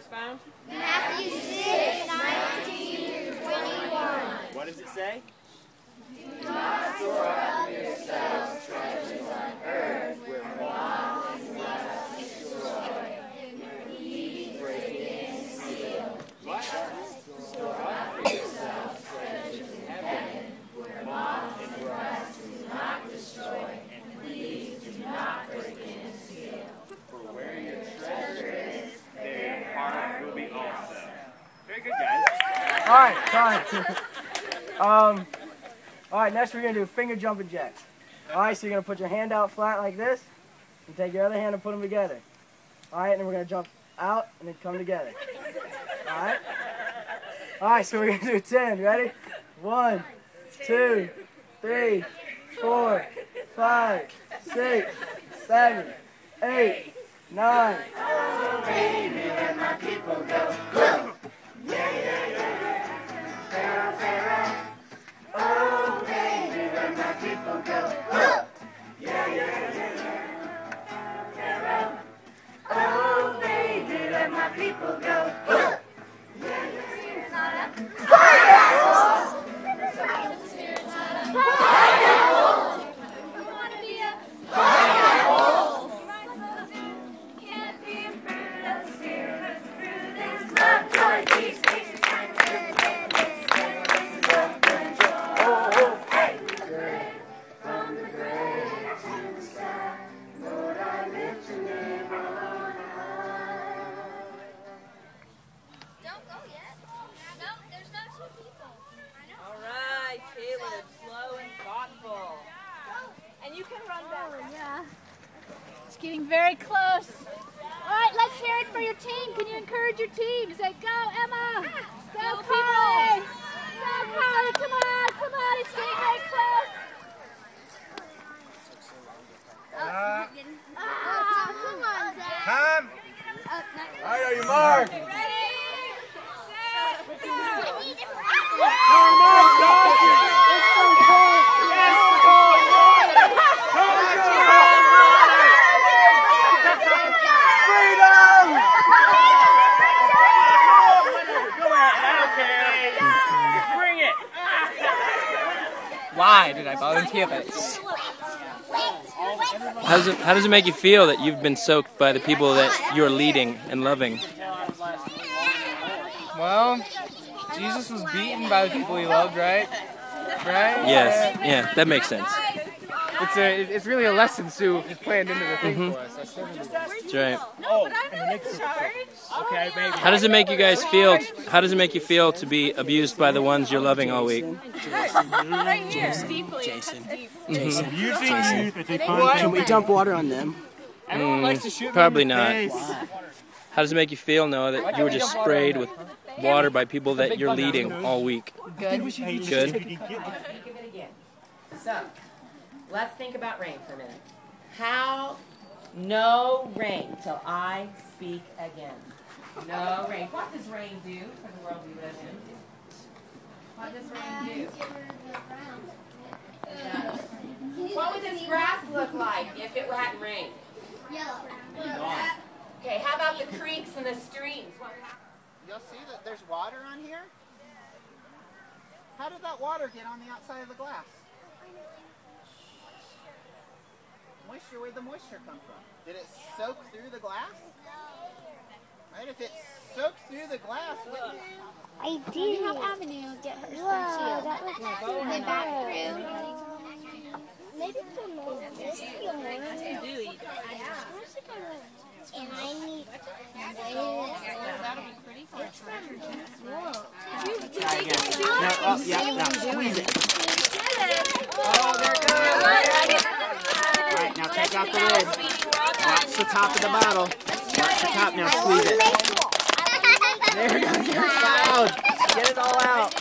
verse found? Matthew 6:19-21. What does it say? Do not store up yourselves treasures on earth where moth and rust destroy, where thieves break in and steal. What? Store up for yourselves treasures in heaven where moth and rust do not destroy, and thieves do not break in and steal. For where your treasure is, there your heart will be also. Very good, guys. Alright, next we're going to do finger jumping jacks. Alright, so you're going to put your hand out flat like this, and take your other hand and put them together. Alright, and then we're going to jump out and then come together. Alright? Alright, so we're going to do 10. Ready? 1, 2, 3, 4, 5, 6, 7, 8, 9. Oh, baby, let my people go. Go! Yeah, yeah, yeah. Pharaoh, Pharaoh. Oh, baby, let my people go. Go! Yeah, yeah, yeah. Pharaoh. Oh, baby, let my people go. Go! Yeah, yeah, getting very close. All right, let's hear it for your team. Can you encourage your team? Say, go, Emma. Go, Carly. Go, Carly. Come on, come on. It's getting very close. Come on, Zach. Time. All right, are you marked? Ready? Why did I volunteer this? How does it make you feel that you've been soaked by the people that you're leading and loving? Well, Jesus was beaten by the people he loved, right? Right? Yes, yeah, that makes sense. It's really a lesson Sue planned into the thing for us. That's right. No, but I'm in charge. Okay, baby. How does it make you guys feel? How does it make you feel to be abused by the ones you're loving all week? Right here. Deeply. Jason. What? Can we dump water on them? Everyone likes to shoot Probably me in the not. face. How does it make you feel, Noah, that you were just sprayed with water by people that you're leading all week? Good. Good? So, let's think about rain for a minute. No rain till I speak again. No rain. What does rain do for the world we live in? What does rain do? What would this grass look like if it hadn't rained? Yellow. Okay, how about the creeks and the streams? You'll see that there's water on here. How did that water get on the outside of the glass? Moisture, where'd the moisture come from? Did it soak through the glass? Right, if it soaked through the glass, what? I did. Have Avenue get her some that looks cool. They back through. Maybe put more of this. And I need. That'll be pretty cool. It's Now squeeze it. Oh, there it goes. All right, now take out the lid. Watch the top of the bottle. Watch the top. Now squeeze it. There it goes. You're proud. Get it all out.